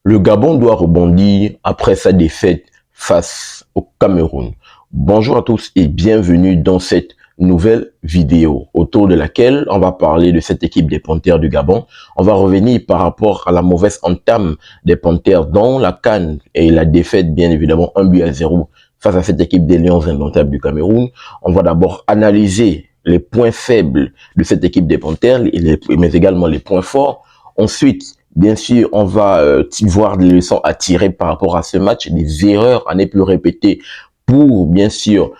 Le Gabon doit rebondir après sa défaite face au Cameroun. Bonjour à tous et bienvenue dans cette nouvelle vidéo autour de laquelle on va parler de cette équipe des Panthères du Gabon. On va revenir par rapport à la mauvaise entame des Panthères dans la CAN et la défaite bien évidemment 1-0 face à cette équipe des Lions indomptables du Cameroun. On va d'abord analyser les points faibles de cette équipe des Panthères, mais également les points forts. Ensuite, bien sûr, on va voir des leçons à tirer par rapport à ce match, des erreurs à ne plus répéter pour, bien sûr,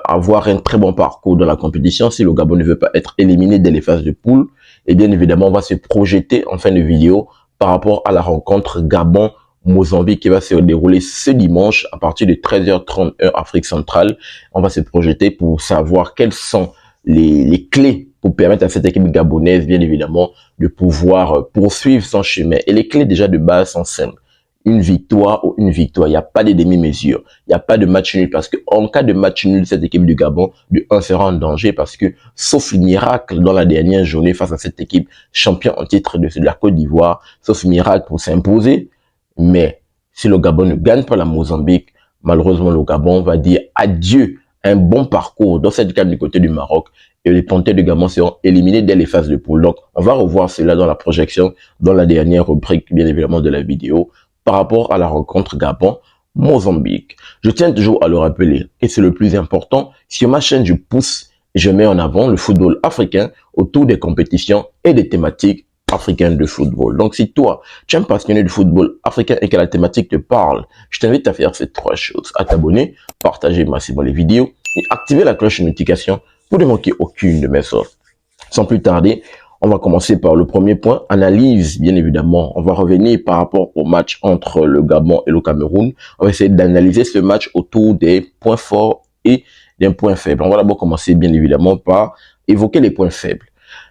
avoir un très bon parcours dans la compétition si le Gabon ne veut pas être éliminé dès les phases de poule. Et bien évidemment, on va se projeter en fin de vidéo par rapport à la rencontre Gabon-Mozambique qui va se dérouler ce dimanche à partir de 13h30 heure Afrique centrale. On va se projeter pour savoir quelles sont les clés pour permettre à cette équipe gabonaise, bien évidemment, de pouvoir poursuivre son chemin. Et les clés déjà de base sont simples. Une victoire ou une victoire. Il n'y a pas de demi-mesure. Il n'y a pas de match nul parce que en cas de match nul, cette équipe du Gabon, de 1 sera en danger parce que, sauf miracle dans la dernière journée face à cette équipe champion en titre de la Côte d'Ivoire, sauf miracle pour s'imposer. Mais si le Gabon ne gagne pas la Mozambique, malheureusement, le Gabon va dire adieu à un bon parcours dans cette gamme du côté du Maroc et les Panthères de Gabon seront éliminés dès les phases de poule. Donc, on va revoir cela dans la projection, dans la dernière rubrique, bien évidemment, de la vidéo, par rapport à la rencontre Gabon-Mozambique. Je tiens toujours à le rappeler, et c'est le plus important, sur ma chaîne, je pousse et je mets en avant le football africain autour des compétitions et des thématiques africaines de football. Donc, si toi, tu es un passionné du football africain et que la thématique te parle, je t'invite à faire ces trois choses. À t'abonner, partager massivement les vidéos et activer la cloche de notification pour ne manquer aucune de mes sortes. Sans plus tarder, on va commencer par le premier point, analyse, bien évidemment. On va revenir par rapport au match entre le Gabon et le Cameroun. On va essayer d'analyser ce match autour des points forts et des points faibles. On va d'abord commencer, bien évidemment, par évoquer les points faibles.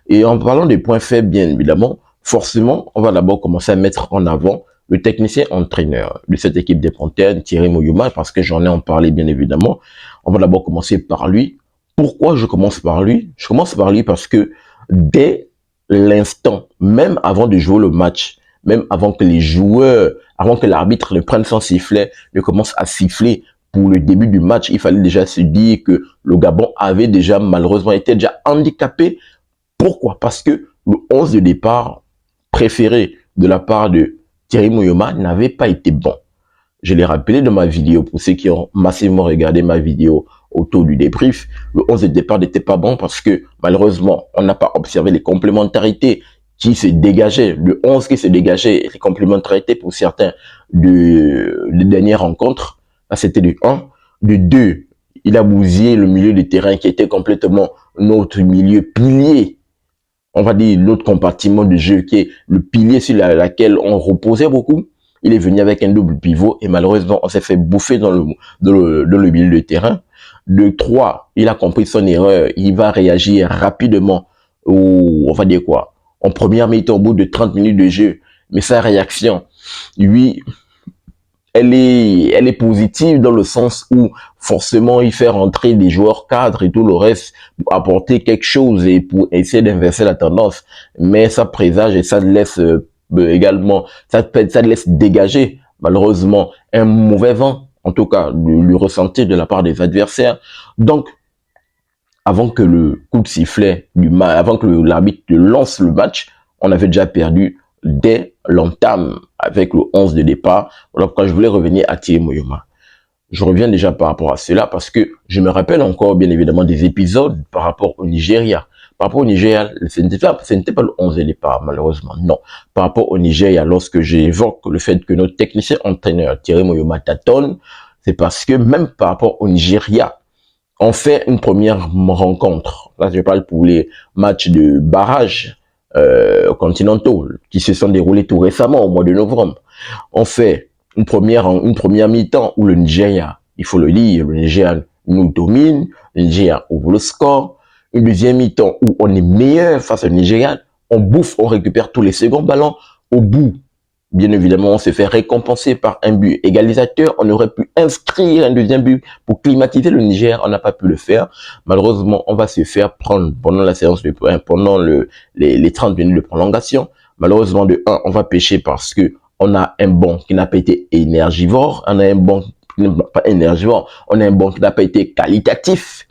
Et en parlant des points faibles, bien évidemment, forcément, on va d'abord commencer à mettre en avant le technicien entraîneur de cette équipe des Panthères, Thierry Moyouma, parce que j'en ai en parlé, bien évidemment. On va d'abord commencer par lui. Pourquoi je commence par lui? Je commence par lui parce que dès l'instant, même avant de jouer le match, même avant que les joueurs, avant que l'arbitre ne prenne son sifflet, ne commence à siffler pour le début du match, il fallait déjà se dire que le Gabon avait déjà malheureusement été déjà handicapé. Pourquoi? Parce que le 11 de départ préféré de la part de Thierry Moyouma n'avait pas été bon. Je l'ai rappelé dans ma vidéo, pour ceux qui ont massivement regardé ma vidéo autour du débrief, le 11 de départ n'était pas bon parce que malheureusement, on n'a pas observé les complémentarités qui se dégageaient, le 11 qui se dégageait, les complémentarités pour certains des dernières rencontres. Là, c'était de 1. De 2, il a bousillé le milieu de terrain qui était complètement notre milieu pilier. On va dire l'autre compartiment de jeu qui est le pilier sur laquelle on reposait beaucoup. Il est venu avec un double pivot et malheureusement, on s'est fait bouffer dans le milieu de terrain. De 3, il a compris son erreur. Il va réagir rapidement on va dire quoi, en première mi-temps, au bout de 30 minutes de jeu. Mais sa réaction, lui, elle est positive dans le sens où forcément il fait rentrer des joueurs cadres et tout le reste pour apporter quelque chose et pour essayer d'inverser la tendance. Mais ça présage et ça laisse également, ça laisse dégager malheureusement un mauvais vent, en tout cas le ressenti de la part des adversaires. Donc, avant que le coup de sifflet du match, avant que l'arbitre lance le match, on avait déjà perdu dès l'entame avec le 11 de départ. Voilà pourquoi je voulais revenir à Thierry Moyouma. Je reviens déjà par rapport à cela parce que je me rappelle encore bien évidemment des épisodes par rapport au Nigeria. Par rapport au Nigeria, ce n'était pas le 11 de départ malheureusement, non. Par rapport au Nigeria, lorsque j'évoque le fait que notre technicien entraîneur Thierry Moyouma tâtonne, c'est parce que même par rapport au Nigeria, on fait une première rencontre. Là, je parle pour les matchs de barrage continentaux qui se sont déroulés tout récemment au mois de novembre. On fait une première mi-temps où le Nigeria, il faut le dire, le Nigeria nous domine, le Nigeria ouvre le score. Une deuxième mi-temps où on est meilleur face au Nigeria, on bouffe, on récupère tous les seconds ballons. Au bout, bien évidemment, on s'est fait récompenser par un but égalisateur. On aurait pu inscrire un deuxième but pour climatiser le Niger. On n'a pas pu le faire. Malheureusement, on va se faire prendre pendant la séance pendant les 30 minutes de prolongation. Malheureusement, de 1, on va pêcher parce que On a un banc qui n'a pas été énergivore, on a un banc qui n'est pas énergivore, on a un banc qui n'a pas été qualitatif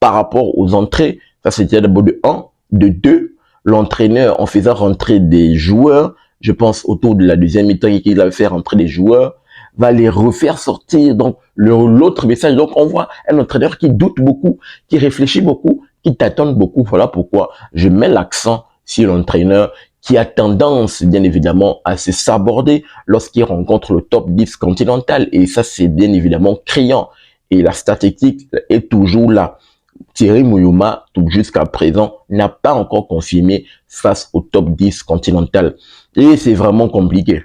par rapport aux entrées. Ça, c'était d'abord de 1. De 2, l'entraîneur, en faisant rentrer des joueurs, je pense autour de la deuxième mi-temps qu'il va faire rentrer des joueurs, va les refaire sortir. Donc, l'autre message, donc on voit un entraîneur qui doute beaucoup, qui réfléchit beaucoup, qui tâtonne beaucoup. Voilà pourquoi je mets l'accent sur l'entraîneur qui a tendance, bien évidemment, à se saborder lorsqu'il rencontre le top 10 continental. Et ça, c'est bien évidemment criant. Et la statistique est toujours là. Thierry Mouyouma, jusqu'à présent, n'a pas encore confirmé face au top 10 continental. Et c'est vraiment compliqué.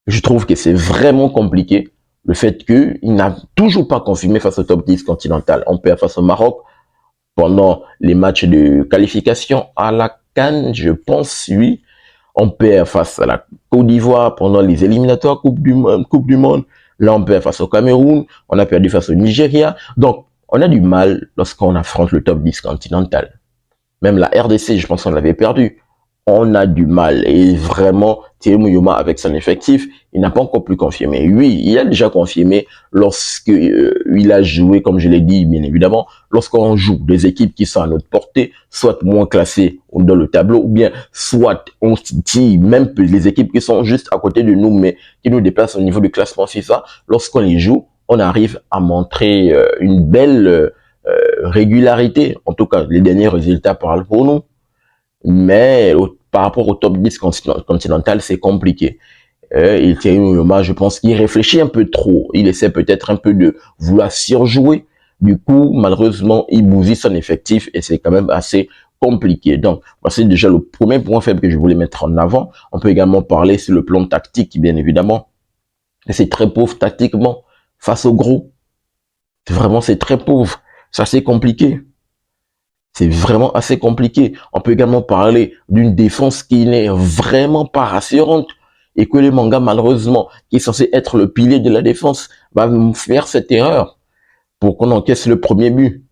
Je trouve que c'est vraiment compliqué le fait qu'il n'a toujours pas confirmé face au top 10 continental. On perd face au Maroc pendant les matchs de qualification à la CAN, je pense, oui. On perd face à la Côte d'Ivoire pendant les éliminatoires Coupe du Monde. Là, on perd face au Cameroun. On a perdu face au Nigeria. Donc, on a du mal lorsqu'on affronte le top 10 continental. Même la RDC, je pense qu'on l'avait perdu. On a du mal. Et vraiment, Thierry Mouyouma, avec son effectif, il n'a pas encore plus confirmé. Oui, il a déjà confirmé lorsque il a joué, comme je l'ai dit, bien évidemment, lorsqu'on joue des équipes qui sont à notre portée, soit moins classées dans le tableau, ou bien soit on dit même les équipes qui sont juste à côté de nous, mais qui nous déplacent au niveau du classement FIFA, lorsqu'on les joue, on arrive à montrer une belle régularité. En tout cas, les derniers résultats parlent pour nous. Mais par rapport au top 10 continental, c'est compliqué. Thierry Mouyouma, je pense qu'il réfléchit un peu trop. Il essaie peut-être un peu de vouloir surjouer. Du coup, malheureusement, il bousille son effectif et c'est quand même assez compliqué. Donc, voici déjà le premier point faible que je voulais mettre en avant. On peut également parler sur le plan tactique, bien évidemment. Et c'est très pauvre tactiquement face au gros. Vraiment, c'est très pauvre. C'est assez compliqué. C'est vraiment assez compliqué. On peut également parler d'une défense qui n'est vraiment pas rassurante et que le Manga, malheureusement, qui est censé être le pilier de la défense, va faire cette erreur pour qu'on encaisse le premier but.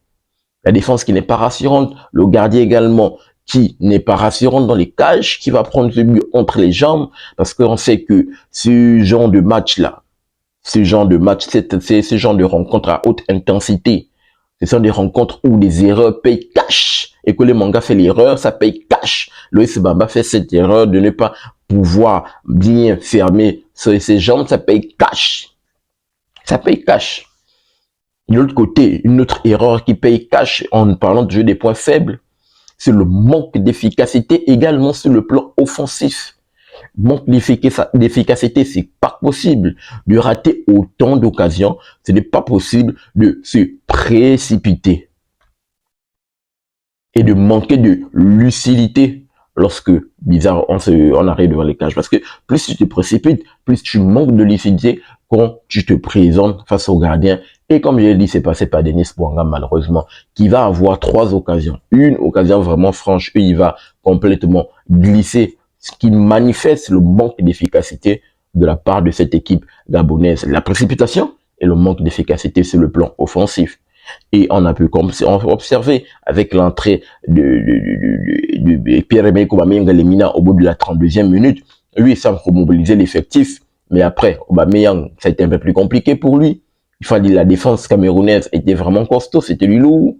La défense qui n'est pas rassurante, le gardien également qui n'est pas rassurant dans les cages, qui va prendre ce but entre les jambes, parce qu'on sait que ce genre de match-là, ce genre de rencontre à haute intensité, ce sont des rencontres où les erreurs payent cash. Et que le Manga fait l'erreur, ça paye cash. Loïs Bamba fait cette erreur de ne pas pouvoir bien fermer ses jambes, ça paye cash. Ça paye cash. De l'autre côté, une autre erreur qui paye cash en parlant de jeu des points faibles, c'est le manque d'efficacité également sur le plan offensif. Manque d'efficacité, c'est pas possible de rater autant d'occasions. Ce n'est pas possible de se précipiter et de manquer de lucidité lorsque, bizarre, on arrive devant les cages. Parce que plus tu te précipites, plus tu manques de lucidité quand tu te présentes face au gardien. Et comme je l'ai dit, c'est passé par Denis Bouanga, malheureusement, qui va avoir 3 occasions. Une occasion vraiment franche, et il va complètement glisser, ce qui manifeste le manque d'efficacité de la part de cette équipe gabonaise. La précipitation et le manque d'efficacité sur le plan offensif. Et on a pu observer avec l'entrée de Pierre-Emerick Aubameyang Lemina au bout de la 32e minute. Lui, il semble remobiliser l'effectif. Mais après, Aubameyang, ça a été un peu plus compliqué pour lui. Il fallait la défense camerounaise était vraiment costaud, c'était lui lourd.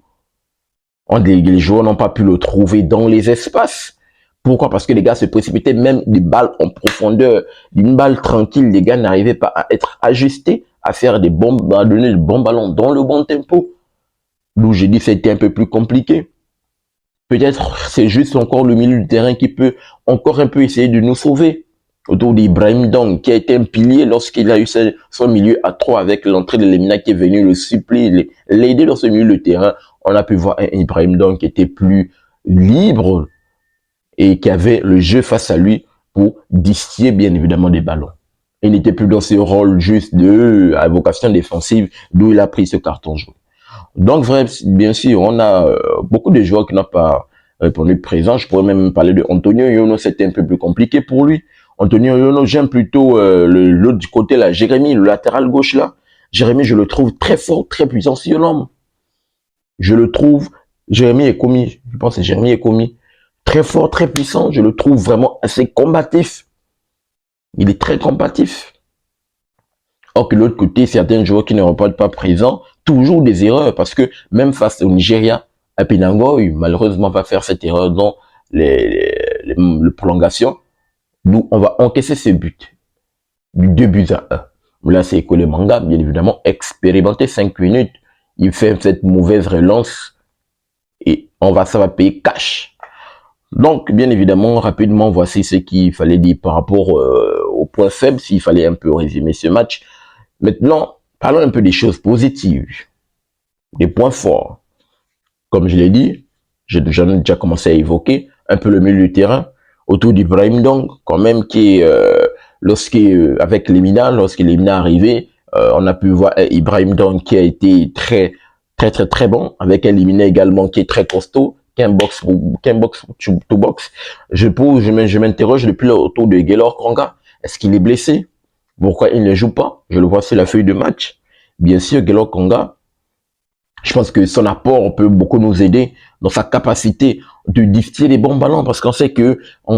Les joueurs n'ont pas pu le trouver dans les espaces. Pourquoi? Parce que les gars se précipitaient, même des balles en profondeur, une balle tranquille, les gars n'arrivaient pas à être ajustés, à faire des bons, à donner le bon ballon dans le bon tempo. D'où j'ai dit c'était un peu plus compliqué. Peut-être c'est juste encore le milieu du terrain qui peut encore un peu essayer de nous sauver. Autour d'Ibrahim Dong, qui a été un pilier lorsqu'il a eu son milieu à 3 avec l'entrée de Lemina qui est venu le supplier, l'aider dans ce milieu de terrain. On a pu voir un Ibrahim Dong qui était plus libre et qui avait le jeu face à lui pour distiller bien évidemment des ballons. Il n'était plus dans ce rôle juste à vocation défensive, d'où il a pris ce carton jaune. Donc, bien sûr, on a beaucoup de joueurs qui n'ont pas répondu présent. Je pourrais même parler de Antonio Yono, c'était un peu plus compliqué pour lui. Antonio Yono, j'aime plutôt l'autre côté là, Jérémy, le latéral gauche là. Jérémy, je le trouve très fort, très puissant sur l'homme. Je le trouve, Jérémy est commis, je pense que Jérémy est commis. Très fort, très puissant, je le trouve vraiment assez combatif. Il est très combatif. Or que de l'autre côté, certains joueurs qui ne repartent pas présents, toujours des erreurs, parce que même face au Nigeria, Apinangoy, malheureusement, va faire cette erreur dans les prolongations. Nous, on va encaisser ce but. 2 buts à 1. Là, c'est Ekole Manga, bien évidemment, expérimenté 5 minutes. Il fait cette mauvaise relance et ça va payer cash. Donc, bien évidemment, rapidement, voici ce qu'il fallait dire par rapport au point faible, s'il fallait un peu résumer ce match. Maintenant, parlons un peu des choses positives, des points forts. Comme je l'ai dit, j'en ai déjà commencé à évoquer un peu le milieu du terrain autour d'Ibrahim Dong, quand même, qui avec Lemina, lorsque Lemina est arrivé, on a pu voir Ibrahim Dong qui a été très bon, avec un Lemina également qui est très costaud, qu'un box to box. Je m'interroge depuis autour de Gaylor Konga. Est-ce qu'il est blessé? Pourquoi il ne joue pas? Je le vois sur la feuille de match. Bien sûr, Gaylor Konga, je pense que son apport peut beaucoup nous aider dans sa capacité de distiller les bons ballons, parce qu'on sait que en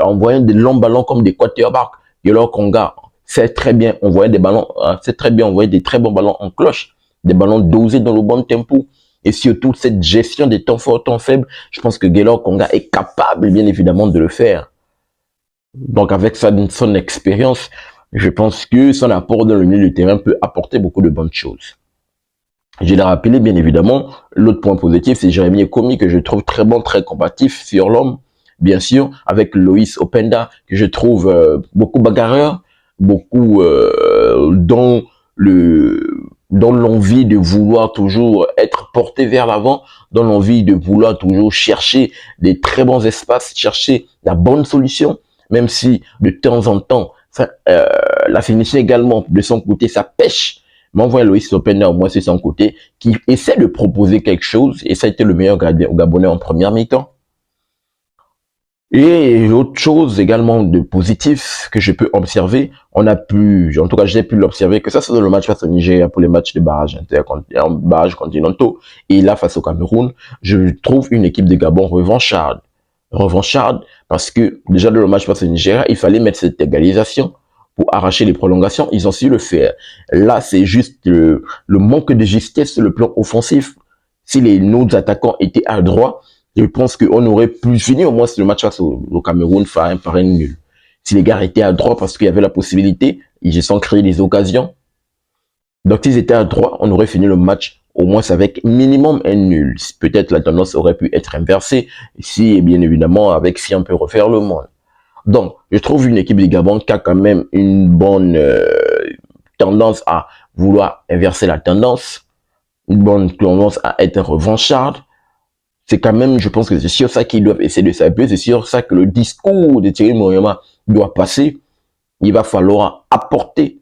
envoyant des longs ballons comme des quarterbacks, Gaylor Konga sait très bien envoyer des ballons, c'est très bien envoyer des très bons ballons en cloche, des ballons dosés dans le bon tempo. Et surtout, cette gestion des temps forts, temps faibles, je pense que Gaylor Konga est capable, bien évidemment, de le faire. Donc, avec son expérience, je pense que son apport dans le milieu du terrain peut apporter beaucoup de bonnes choses. Je l'ai rappelé, bien évidemment, l'autre point positif, c'est Jérémy Ekomi, que je trouve très bon, très combatif sur l'homme, bien sûr, avec Loïs Openda, que je trouve beaucoup bagarreur, beaucoup dans l'envie de vouloir toujours être porté vers l'avant, dans l'envie de vouloir toujours chercher des très bons espaces, chercher la bonne solution, même si de temps en temps, la finition également, de son côté, ça pêche. Mais on voit Loïs Openda au moins c'est son côté, qui essaie de proposer quelque chose, et ça a été le meilleur gardien Gabonais en première mi-temps. Et l'autre chose également de positif que je peux observer, en tout cas j'ai pu l'observer, que ça c'est dans le match face au Nigeria pour les matchs de barrage continentaux, et là face au Cameroun, je trouve une équipe de Gabon revancharde. Revancharde parce que déjà dans le match face au Nigeria, il fallait mettre cette égalisation pour arracher les prolongations, ils ont su le faire. Là, c'est juste le manque de justesse sur le plan offensif. Si nos attaquants étaient adroits, je pense qu'on aurait pu finir au moins sur le match face au Cameroun par un nul. Si les gars étaient adroits parce qu'il y avait la possibilité, ils ont créé des occasions. Donc, s'ils étaient adroits, on aurait fini le match au moins avec minimum un nul. Peut-être la tendance aurait pu être inversée si, bien évidemment, si on peut refaire le monde. Donc, je trouve une équipe de Gabon qui a quand même une bonne tendance à vouloir inverser la tendance, une bonne tendance à être revancharde. C'est quand même, je pense que c'est sur ça qu'ils doivent essayer de s'appuyer, c'est sur ça que le discours de Thierry Moyoma doit passer. Il va falloir apporter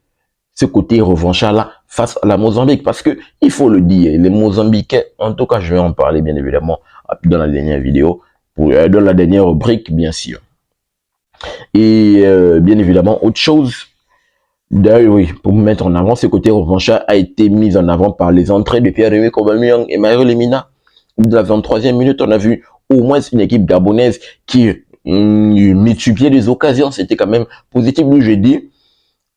ce côté revanchard-là face à la Mozambique, parce que, il faut le dire, les Mozambicains, en tout cas, je vais en parler bien évidemment dans la dernière vidéo, dans la dernière rubrique, bien sûr. Et bien évidemment, autre chose, d'ailleurs, oui, pour mettre en avant, ce côté revanchard a été mis en avant par les entrées de Pierre-Emerick Aubameyang et Mario Lemina. De la 23e minute, on a vu au moins une équipe gabonaise qui multipliait les occasions. C'était quand même positif. Nous, je dis,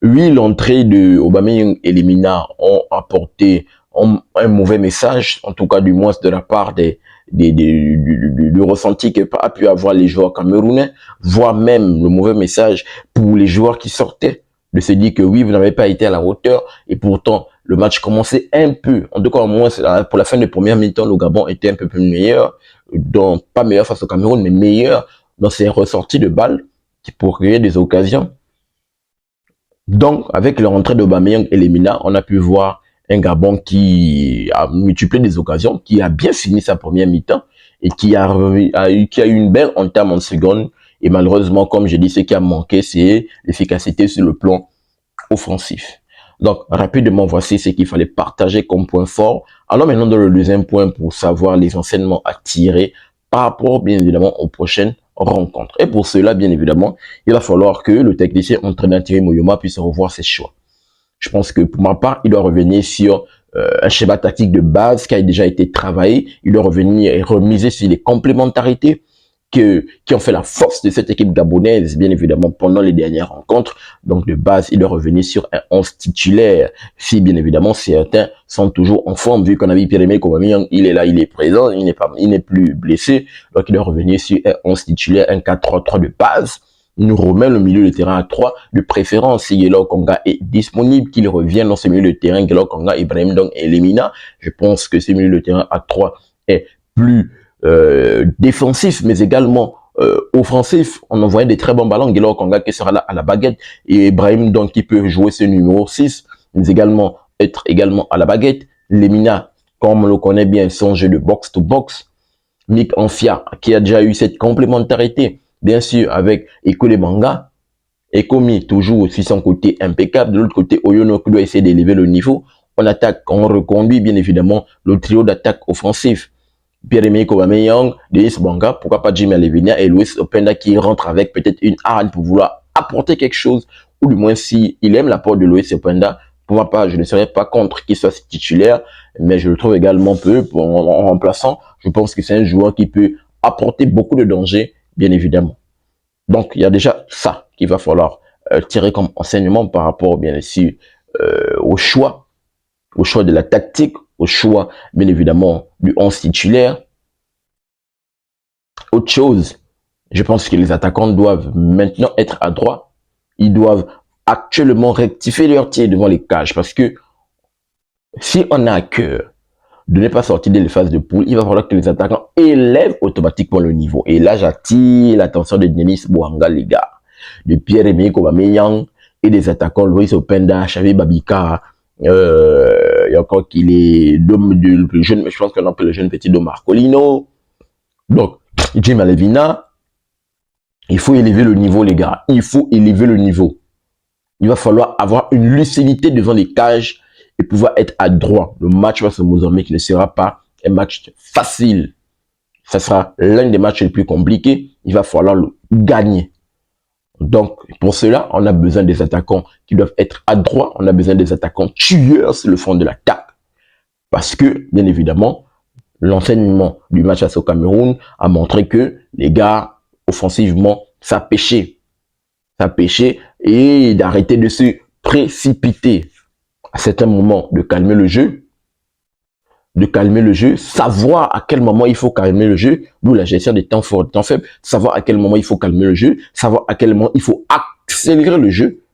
oui, l'entrée de Aubameyang et Lemina ont apporté un mauvais message, en tout cas du moins de la part du ressenti qu'a pu avoir les joueurs camerounais, voire même le mauvais message pour les joueurs qui sortaient, de se dire que oui, vous n'avez pas été à la hauteur, et pourtant, le match commençait un peu, en tout cas au moins pour la fin de première mi-temps, le Gabon était un peu plus meilleur, pas meilleur face au Cameroun, mais meilleur dans ses ressorties de balles, pour créer des occasions. Donc, avec leur entrée d'Aubameyang et Lemina, on a pu voir un Gabon qui a multiplié des occasions, qui a bien fini sa première mi-temps et qui a eu une belle entame en seconde. Et malheureusement, comme je dis, ce qui a manqué, c'est l'efficacité sur le plan offensif. Donc, rapidement, voici ce qu'il fallait partager comme point fort. Alors maintenant, dans le deuxième point, pour savoir les enseignements à tirer par rapport, bien évidemment, aux prochaines rencontres. Et pour cela, bien évidemment, il va falloir que le technicien entraîneur Thierry Moyoma puisse revoir ses choix. Je pense que pour ma part, il doit revenir sur un schéma tactique de base qui a déjà été travaillé. Il doit revenir et remiser sur les complémentarités qui ont fait la force de cette équipe gabonaise, bien évidemment, pendant les dernières rencontres. Donc, de base, il doit revenir sur un 11 titulaire. Si, bien évidemment, certains sont toujours en forme, vu qu'on a vu Pierre-Emerick Aubameyang, il est là, il est présent, il n'est plus blessé. Donc, il doit revenir sur un 11 titulaire, un 4-3-3 de base. Il nous remet le milieu de terrain à 3, de préférence, si Yelo Konga est disponible, qu'il revienne dans ce milieu de terrain, Yelo Konga, Ibrahim Dong et Lemina. Je pense que ce milieu de terrain à 3 est plus défensif, mais également offensif. On envoyait des très bons ballons, Yelo Konga qui sera là à la baguette, et Ibrahim Dong qui peut jouer ce numéro 6, mais également être également à la baguette. Lemina, comme on le connaît bien, son jeu de box-to-box. Nick Anfia, qui a déjà eu cette complémentarité, bien sûr, avec Ekole Banga. Ekomi, toujours aussi son côté impeccable. De l'autre côté, Oyono qui doit essayer d'élever le niveau. On attaque, on reconduit bien évidemment le trio d'attaque offensif. Pierre-Emerick Aubameyang, Denis Banga, pourquoi pas Jimmy Alevina et Louis Openda qui rentre avec peut-être une arme pour vouloir apporter quelque chose, ou du moins si il aime l'apport de Louis Openda, pour ma part, je ne serais pas contre qu'il soit titulaire, mais je le trouve également peu en remplaçant. Je pense que c'est un joueur qui peut apporter beaucoup de dangers, bien évidemment. Donc, il y a déjà ça qu'il va falloir tirer comme enseignement par rapport, bien sûr, au choix de la tactique, au choix, bien évidemment, du 11 titulaire. Autre chose, je pense que les attaquants doivent maintenant être adroits. Ils doivent actuellement rectifier leur tir devant les cages, parce que si on a à cœur de ne pas sortir des phases de poule, il va falloir que les attaquants élèvent automatiquement le niveau. Et là, j'attire l'attention de Denis Bouanga, les gars, de Pierre-Emerick Aubameyang et des attaquants Louis Openda, Xavi Babika, il y a encore qu'il est le jeune, je pense qu'on appelle le jeune petit de Marcolino. Donc, Jim Alevina, il faut élever le niveau, les gars. Il faut élever le niveau. Il va falloir avoir une lucidité devant les cages et pouvoir être adroit. Le match face au Mozambique ne sera pas un match facile. Ça sera l'un des matchs les plus compliqués. Il va falloir le gagner. Donc, pour cela, on a besoin des attaquants qui doivent être adroits. On a besoin des attaquants tueurs sur le fond de l'attaque. Parce que, bien évidemment, l'enseignement du match face au Cameroun a montré que les gars, offensivement, ça pêchait. Ça pêchait et d'arrêter de se précipiter. À certains moments, de calmer le jeu, savoir à quel moment il faut calmer le jeu, d'où la gestion des temps forts, des temps faibles, savoir à quel moment il faut calmer le jeu, savoir à quel moment il faut accélérer le jeu,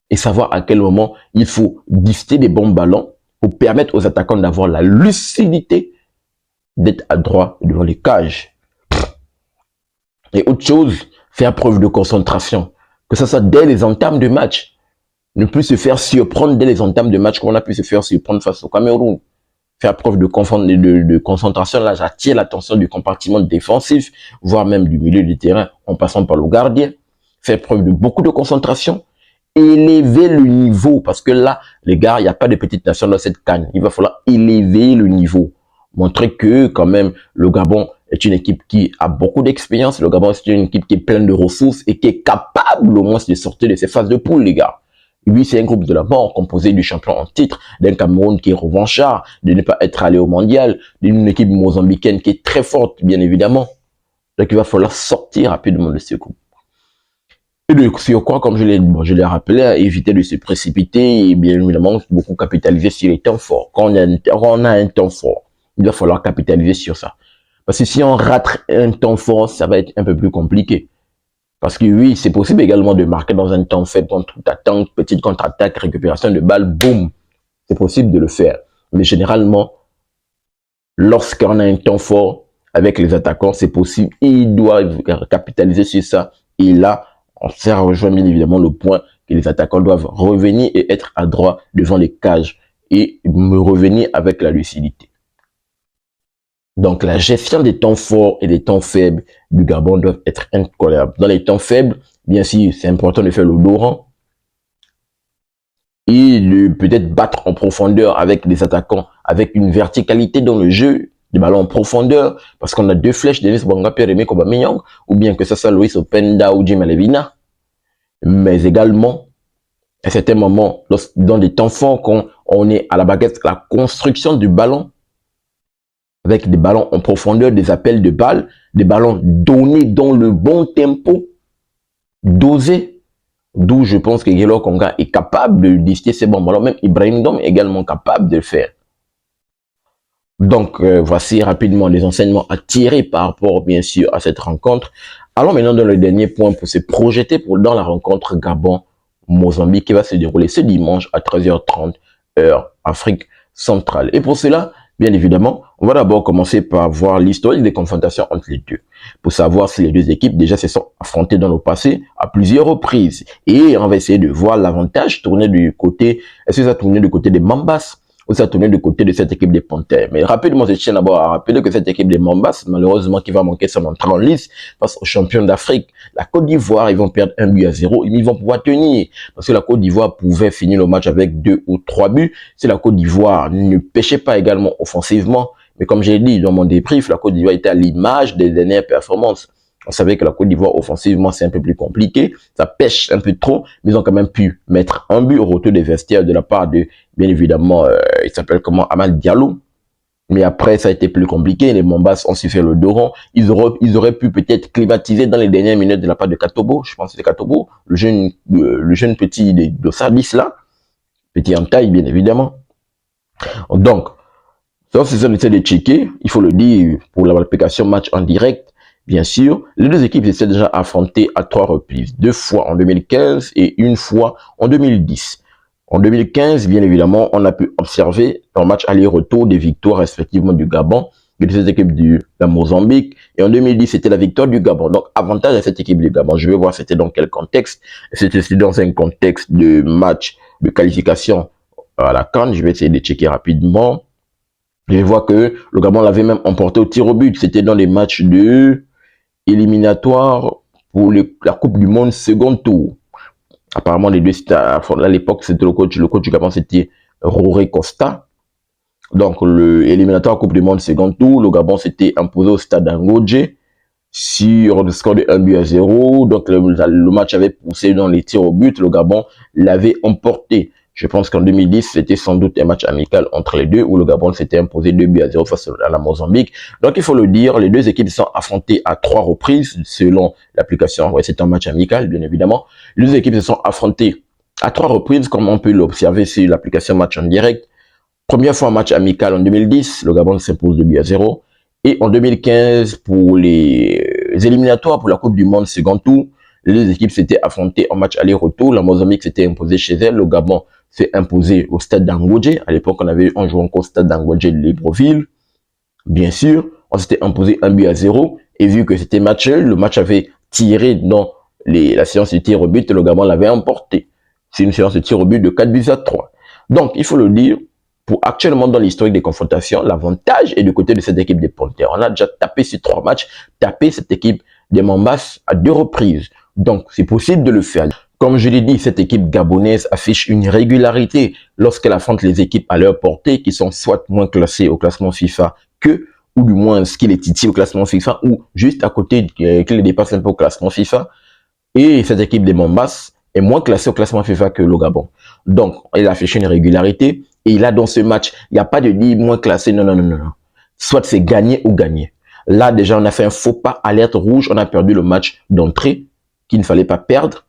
et savoir à quel moment il faut gifter des bons ballons pour permettre aux attaquants d'avoir la lucidité d'être adroit devant les cages. Et autre chose, faire preuve de concentration, que ce soit dès les entames de match. Ne plus se faire surprendre dès les entames de match qu'on a pu se faire surprendre face au Cameroun. Faire preuve de concentration, là j'attire l'attention du compartiment défensif, voire même du milieu du terrain en passant par le gardien. Faire preuve de beaucoup de concentration, élever le niveau, parce que là, les gars, il n'y a pas de petite nation dans cette canne. Il va falloir élever le niveau. Montrer que quand même le Gabon est une équipe qui a beaucoup d'expérience. Le Gabon c'est une équipe qui est pleine de ressources et qui est capable au moins de sortir de ces phases de poule, les gars. Lui, c'est un groupe de la mort composé du champion en titre, d'un Cameroun qui est revanchard, de ne pas être allé au mondial, d'une équipe mozambicaine qui est très forte, bien évidemment. Donc, il va falloir sortir rapidement de ce groupe. Et de sur quoi, comme je l'ai rappelé, éviter de se précipiter et bien évidemment, beaucoup capitaliser sur les temps forts. Quand on a un temps fort, il va falloir capitaliser sur ça. Parce que si on rate un temps fort, ça va être un peu plus compliqué. Parce que oui, c'est possible également de marquer dans un temps faible, contre-attaque, petite contre-attaque, récupération de balles, boum. C'est possible de le faire. Mais généralement, lorsqu'on a un temps fort avec les attaquants, c'est possible. Et ils doivent capitaliser sur ça. Et là, on s'est rejoint bien évidemment le point que les attaquants doivent revenir et être adroits devant les cages et me revenir avec la lucidité. Donc, la gestion des temps forts et des temps faibles du Gabon doivent être incroyables. Dans les temps faibles, bien sûr, c'est important de faire le dos et de peut-être battre en profondeur avec des attaquants, avec une verticalité dans le jeu, des ballons en profondeur, parce qu'on a deux flèches, Denis Bouanga, Pierre-Emerick Aubameyang, ou bien que ce soit Louis Openda ou Jim Alevina. Mais également, à certains moments, dans des temps forts, quand on est à la baguette, la construction du ballon, avec des ballons en profondeur, des appels de balles, des ballons donnés dans le bon tempo, dosés. D'où je pense que Guelo Konga est capable de décider ces bons ballons. Même Ibrahim Dom est également capable de le faire. Donc, voici rapidement les enseignements à tirer par rapport, bien sûr, à cette rencontre. Allons maintenant dans le dernier point pour se projeter dans la rencontre Gabon-Mozambique qui va se dérouler ce dimanche à 13h30, heure Afrique centrale. Et pour cela, bien évidemment, on va d'abord commencer par voir l'historique des confrontations entre les deux, pour savoir si les deux équipes déjà se sont affrontées dans le passé à plusieurs reprises. Et on va essayer de voir l'avantage tourner du côté, est-ce que ça tourne du côté des Mambas ou ça tourner du côté de cette équipe des Panthères. Mais rapidement, je tiens d'abord à rappeler que cette équipe des Mambas, malheureusement, qui va manquer son entrée en lice face aux champions d'Afrique, la Côte d'Ivoire, ils vont perdre 1-0, ils vont pouvoir tenir. Parce que la Côte d'Ivoire pouvait finir le match avec 2 ou 3 buts. Si la Côte d'Ivoire ne pêchait pas également offensivement, mais comme j'ai dit dans mon débrief, la Côte d'Ivoire était à l'image des dernières performances. On savait que la Côte d'Ivoire, offensivement, c'est un peu plus compliqué. Ça pêche un peu trop, mais ils ont quand même pu mettre un but au retour des vestiaires de la part de, bien évidemment, il s'appelle comment, Amad Diallo. Mais après, ça a été plus compliqué. Les Mambas ont su faire le dos rond. Ils auraient pu peut-être climatiser dans les dernières minutes de la part de Katobo. Je pense que c'est Katobo, le jeune petit de Sardis là. Petit en taille, bien évidemment. Donc, sauf si on essaie de checker, il faut le dire, pour l'application match en direct, bien sûr, les deux équipes s'étaient déjà affrontées à 3 reprises, 2 fois en 2015 et 1 fois en 2010. En 2015, bien évidemment, on a pu observer un match aller-retour des victoires respectivement du Gabon et de cette équipe de la Mozambique. Et en 2010, c'était la victoire du Gabon. Donc, avantage à cette équipe du Gabon. Je vais voir c'était dans quel contexte. C'était dans un contexte de match de qualification à la CAN. Je vais essayer de checker rapidement. Je vois que le Gabon l'avait même emporté au tir au but. C'était dans les matchs de éliminatoires pour la Coupe du Monde second tour. Apparemment, les deux, à l'époque, c'était le coach du Gabon, c'était Roré Costa. Donc, l'éliminatoire Coupe du Monde second tour, le Gabon s'était imposé au stade d'Angodje sur le score de 1-0. Donc, le match avait poussé dans les tirs au but. Le Gabon l'avait emporté. Je pense qu'en 2010, c'était sans doute un match amical entre les deux où le Gabon s'était imposé 2-0 face à la Mozambique. Donc, il faut le dire, les deux équipes sont affrontées à 3 reprises selon l'application. Ouais, c'est un match amical, bien évidemment. Les deux équipes se sont affrontées à 3 reprises, comme on peut l'observer sur l'application match en direct. Première fois match amical en 2010, le Gabon s'impose 2-0. Et en 2015, pour les éliminatoires pour la Coupe du Monde second tour, les deux équipes s'étaient affrontées en match aller-retour. La Mozambique s'était imposée chez elle. Le Gabon s'est imposé au stade d'Angodje. À l'époque, on jouait encore au stade d'Angodje de Libreville. Bien sûr, on s'était imposé 1-0. Et vu que c'était match, le match avait tiré dans la séance de tir au but, le Gabon l'avait emporté. C'est une séance de tir au but de 4-3. Donc, il faut le dire, pour actuellement dans l'historique des confrontations, l'avantage est du côté de cette équipe des Panthères. On a déjà tapé ces 3 matchs, tapé cette équipe des Mambas à 2 reprises. Donc, c'est possible de le faire. Comme je l'ai dit, cette équipe gabonaise affiche une régularité lorsqu'elle affronte les équipes à leur portée qui sont soit moins classées au classement FIFA que, ou du moins ce qui les titille au classement FIFA, ou juste à côté, qui les dépasse un peu au classement FIFA. Et cette équipe des Mambas est moins classée au classement FIFA que le Gabon. Donc, elle a affiché une régularité. Et là, dans ce match, il n'y a pas de dire moins classé. Non, non, non, non. Soit c'est gagné ou gagné. Là, déjà, on a fait un faux pas, alerte rouge. On a perdu le match d'entrée qu'il ne fallait pas perdre.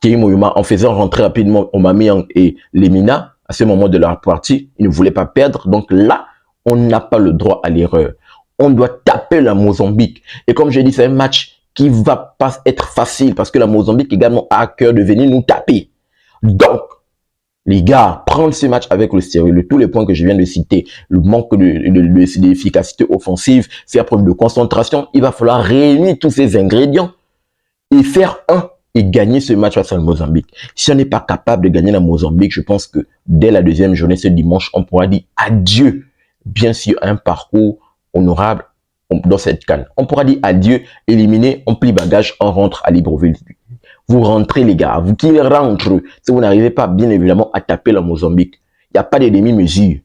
Thierry Moyuma, en faisant rentrer rapidement Aubameyang et Lemina, à ce moment de la partie, ils ne voulaient pas perdre. Donc là, on n'a pas le droit à l'erreur. On doit taper la Mozambique. Et comme j'ai dit, c'est un match qui va pas être facile parce que la Mozambique également a à cœur de venir nous taper. Donc, les gars, prendre ce match avec le sérieux, de tous les points que je viens de citer, le manque d'efficacité offensive, faire preuve de concentration, il va falloir réunir tous ces ingrédients et faire et gagner ce match face à la Mozambique. Si on n'est pas capable de gagner la Mozambique, je pense que dès la deuxième journée, ce dimanche, on pourra dire adieu, bien sûr, à un parcours honorable dans cette CAN. On pourra dire adieu, éliminer, on plie bagage, on rentre à Libreville. Vous rentrez, les gars, vous qui rentrez, si vous n'arrivez pas, bien évidemment, à taper la Mozambique. Il n'y a pas de demi-mesure.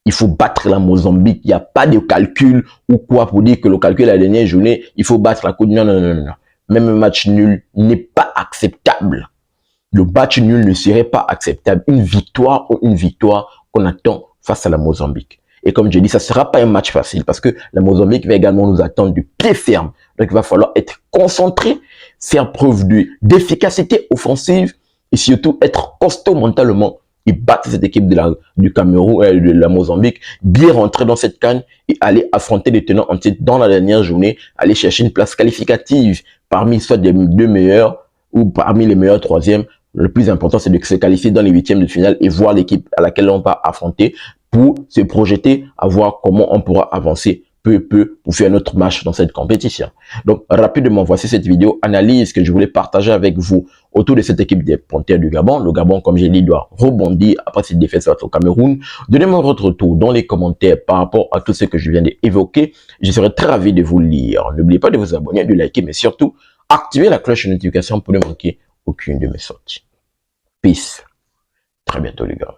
Il faut battre la Mozambique. Il n'y a pas de calcul ou quoi pour dire que le calcul la dernière journée, il faut battre la Côte. Non, non, non, non. Même un match nul n'est pas acceptable. Le match nul ne serait pas acceptable. Une victoire ou une victoire qu'on attend face à la Mozambique. Et comme je dis, ça ne sera pas un match facile parce que la Mozambique va également nous attendre du pied ferme. Donc, il va falloir être concentré, faire preuve d'efficacité offensive et surtout être costaud mentalement et battre cette équipe du Cameroun et de la Mozambique, bien rentrer dans cette CAN et aller affronter les tenants en titre dans la dernière journée, aller chercher une place qualificative parmi soit des deux meilleurs ou parmi les meilleurs troisièmes. Le plus important, c'est de se qualifier dans les huitièmes de finale et voir l'équipe à laquelle on va affronter pour se projeter à voir comment on pourra avancer peu à peu pour faire notre match dans cette compétition. Donc, rapidement, voici cette vidéo analyse que je voulais partager avec vous autour de cette équipe des Panthères du Gabon. Le Gabon, comme j'ai dit, doit rebondir après cette défaite face au Cameroun. Donnez-moi votre retour dans les commentaires par rapport à tout ce que je viens d'évoquer. Je serai très ravi de vous lire. N'oubliez pas de vous abonner, de liker, mais surtout, activez la cloche de notification pour ne manquer aucune de mes sorties. Peace. Très bientôt, les gars.